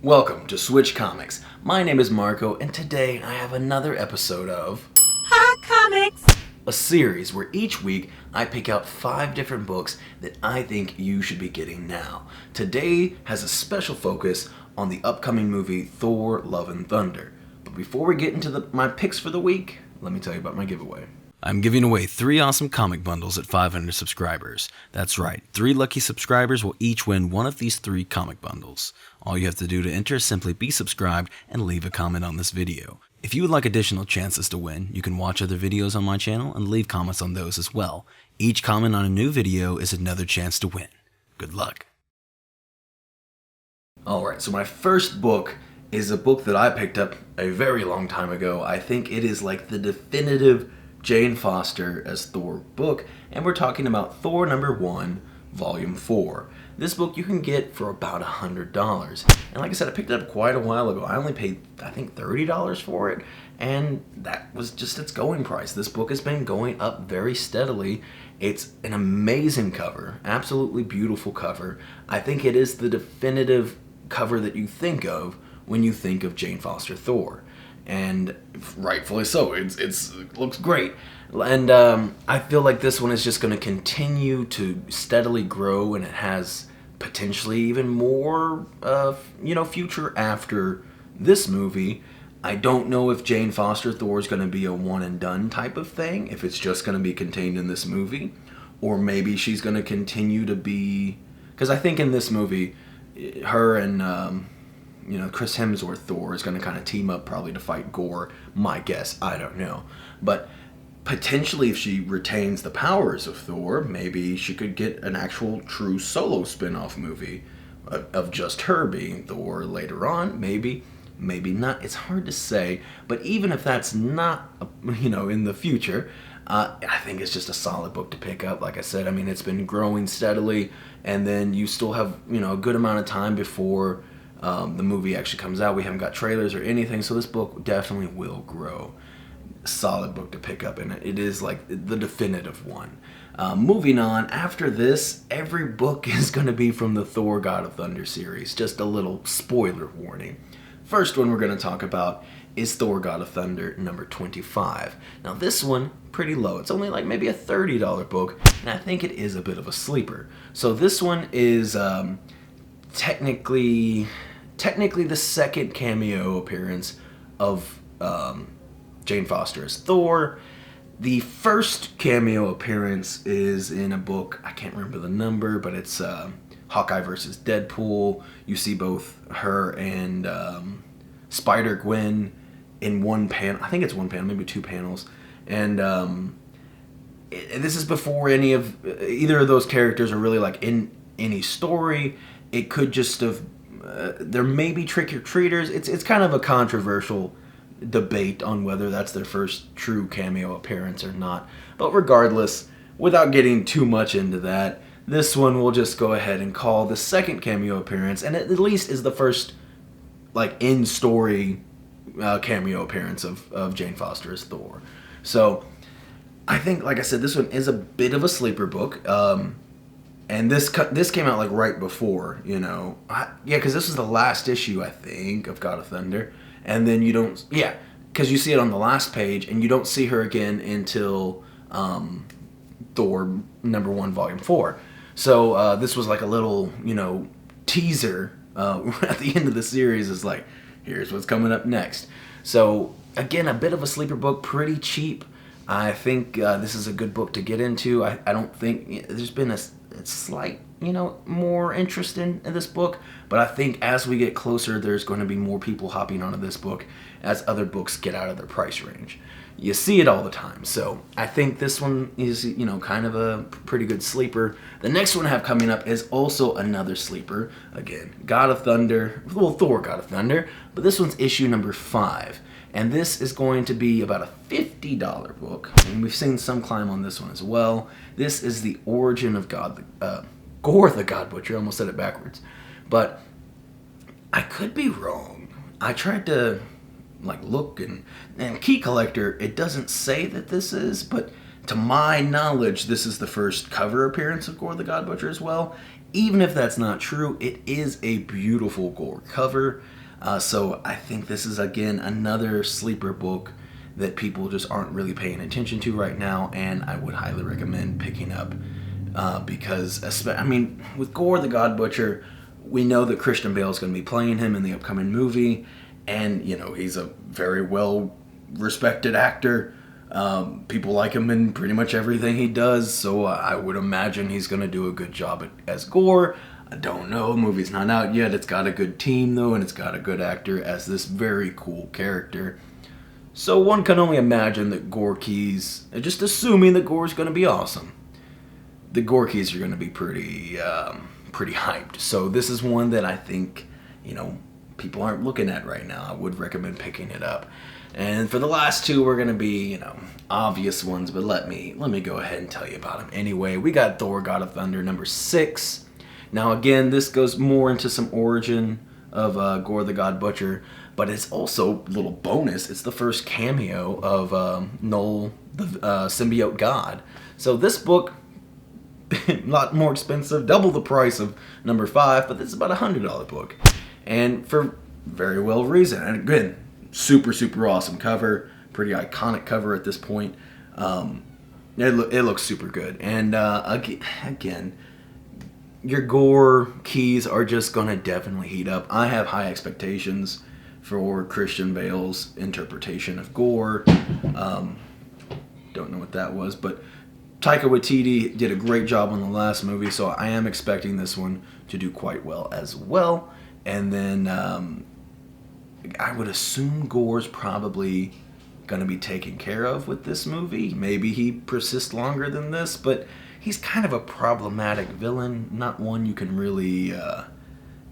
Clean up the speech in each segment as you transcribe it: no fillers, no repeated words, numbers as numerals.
Welcome to Switch Comics. My name is Marco, and today I have another episode of Hot Comics, a series where each week I pick out 5 different books that I think you should be getting now. Today has a special focus on the upcoming movie Thor, Love and Thunder. But before we get into my picks for the week, let me tell you about my giveaway. I'm giving away 3 awesome comic bundles at 500 subscribers. That's right, 3 lucky subscribers will each win one of these 3 comic bundles. All you have to do to enter is simply be subscribed and leave a comment on this video. If you would like additional chances to win, you can watch other videos on my channel and leave comments on those as well. Each comment on a new video is another chance to win. Good luck. Alright, so my first book is a book that I picked up a very long time ago. I think it is like the definitive Jane Foster as Thor book, and we're talking about Thor number 1, volume 4. This book you can get for about $100, and like I said, I picked it up quite a while ago. I only paid, I think, $30 for it, and that was just its going price. This book has been going up very steadily. It's an amazing cover, absolutely beautiful cover. I think it is the definitive cover that you think of when you think of Jane Foster Thor. And rightfully so. It looks great, and I feel like this one is just going to continue to steadily grow, and it has potentially even more, future after this movie. I don't know if Jane Foster Thor is going to be a one and done type of thing, if it's just going to be contained in this movie, or maybe she's going to continue to be, because I think in this movie, her and Chris Hemsworth Thor is going to kind of team up probably to fight Gorr. My guess, I don't know. But potentially if she retains the powers of Thor, maybe she could get an actual true solo spin-off movie of just her being Thor later on. Maybe not. It's hard to say. But even if that's not, in the future, I think it's just a solid book to pick up. Like I said, it's been growing steadily, and then you still have, a good amount of time before the movie actually comes out. We haven't got trailers or anything, so this book definitely will grow. Solid book to pick up, and it is like the definitive one. Moving on, after this, every book is going to be from the Thor God of Thunder series. Just a little spoiler warning. First one we're going to talk about is Thor God of Thunder number 25. Now this one, pretty low. It's only like maybe a $30 book, and I think it is a bit of a sleeper. So this one is technically the second cameo appearance of Jane Foster as Thor. The first cameo appearance is in a book, I can't remember the number, but it's Hawkeye versus Deadpool. You see both her and Spider-Gwen in one panel. I think it's one panel, maybe 2 panels. And this is before either of those characters are really like in any story. It could just have, there may be trick-or-treaters. It's kind of a controversial debate on whether that's their first true cameo appearance or not. But regardless, without getting too much into that, this one we'll just go ahead and call the second cameo appearance, and at least is the first, like, in-story cameo appearance of Jane Foster as Thor. So, I think, like I said, this one is a bit of a sleeper book. And this came out like right before, because this was the last issue, I think, of God of Thunder. And then because you see it on the last page, and you don't see her again until Thor number 1, volume 4. So this was like a little, teaser at the end of the series. Is like, here's what's coming up next. So again, a bit of a sleeper book, pretty cheap. I think this is a good book to get into. I don't think there's been a slight, more interest in this book, but I think as we get closer, there's going to be more people hopping onto this book as other books get out of their price range. You see it all the time, so I think this one is, kind of a pretty good sleeper. The next one I have coming up is also another sleeper. Again, God of Thunder, Thor God of Thunder, but this one's issue number 5. And this is going to be about a $50 book. And we've seen some climb on this one as well. This is the origin of Gorr the God Butcher. I almost said it backwards. But I could be wrong. I tried to look, and Key Collector, it doesn't say that this is, but to my knowledge, this is the first cover appearance of Gorr the God Butcher as well. even if that's not true, it is a beautiful Gorr cover. So I think this is, again, another sleeper book that people just aren't really paying attention to right now, and I would highly recommend picking up. Because, with Gorr the God Butcher, we know that Christian Bale is going to be playing him in the upcoming movie, and, he's a very well-respected actor. People like him in pretty much everything he does, so I would imagine he's going to do a good job as Gorr. I don't know, the movie's not out yet. It's got a good team, though, and it's got a good actor as this very cool character. So one can only imagine that Gorr keys, just assuming that Gorr's going to be awesome, the Gorr keys are going to be pretty hyped. So this is one that I think, people aren't looking at right now. I would recommend picking it up. And for the last two, we're going to be, obvious ones, but let me go ahead and tell you about them. Anyway, we got Thor God of Thunder number 6. Now again, this goes more into some origin of Gorr the God Butcher, but it's also a little bonus. It's the first cameo of Null, the symbiote god. So this book, a lot more expensive, double the price of number 5, but this is about a $100 book. And for very well reason. And again, super, super awesome cover. Pretty iconic cover at this point. It looks super good. And again, your Gorr keys are just going to definitely heat up. I have high expectations for Christian Bale's interpretation of Gorr. Don't know what that was, but Taika Waititi did a great job on the last movie, so I am expecting this one to do quite well as well. And then I would assume Gorr's probably going to be taken care of with this movie. Maybe he persists longer than this, but he's kind of a problematic villain, not one you can really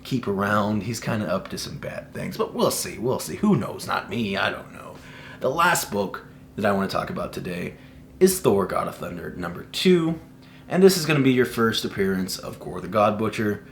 keep around. He's kind of up to some bad things, but we'll see. Who knows? Not me. I don't know. The last book that I want to talk about today is Thor God of Thunder number 2, and this is going to be your first appearance of Gorr the God Butcher,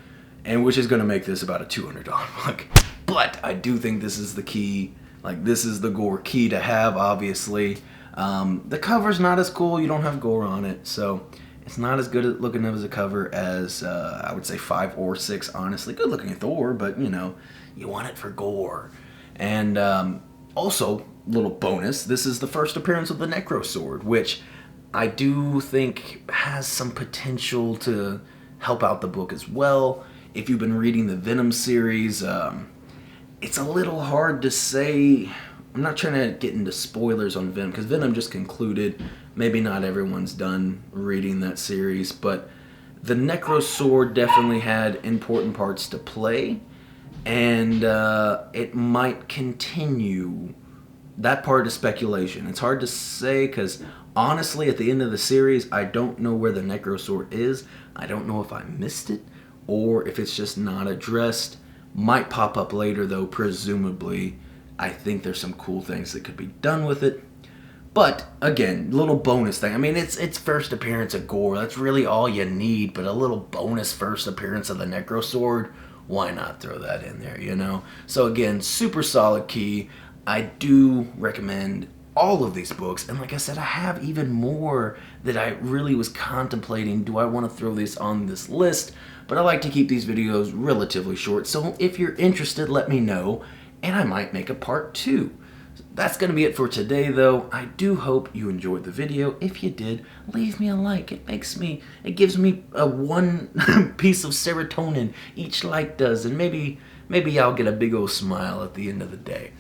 and which is going to make this about a $200 book. But I do think this is the key. This is the Gorr key to have, obviously. The cover's not as cool. You don't have Gorr on it, so it's not as good at looking as a cover as, I would say, 5 or 6, honestly. Good looking Thor, but, you want it for Gorr. And also, little bonus, this is the first appearance of the Necro Sword, which I do think has some potential to help out the book as well. If you've been reading the Venom series, it's a little hard to say. I'm not trying to get into spoilers on Venom, because Venom just concluded. Maybe not everyone's done reading that series, but the Necro Sword definitely had important parts to play, and it might continue. That part is speculation. It's hard to say, because honestly, at the end of the series, I don't know where the Necro Sword is. I don't know if I missed it, or if it's just not addressed. Might pop up later, though, presumably. I think there's some cool things that could be done with it. But, again, little bonus thing. I mean, it's first appearance of Gorr. That's really all you need, but a little bonus first appearance of the Necro Sword, why not throw that in there, So, again, super solid key. I do recommend all of these books, and like I said, I have even more that I really was contemplating. Do I want to throw this on this list? But I like to keep these videos relatively short, so if you're interested, let me know, and I might make a part 2. That's going to be it for today, though. I do hope you enjoyed the video. If you did, leave me a like. It gives me a one piece of serotonin each like does, and maybe I'll get a big old smile at the end of the day.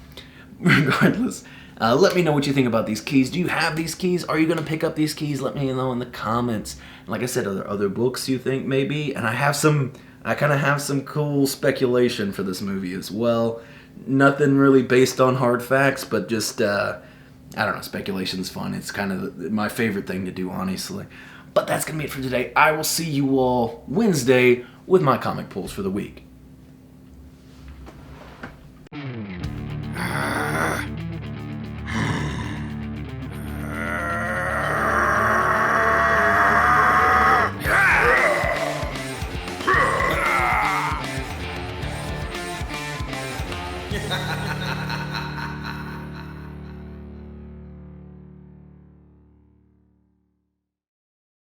Regardless, let me know what you think about these keys. Do you have these keys? Are you going to pick up these keys? Let me know in the comments. And like I said, are there other books you think maybe? And I kind of have some cool speculation for this movie as well. Nothing really based on hard facts, but just, I don't know, speculation's fun. It's kind of my favorite thing to do, honestly. But that's going to be it for today. I will see you all Wednesday with my comic pulls for the week.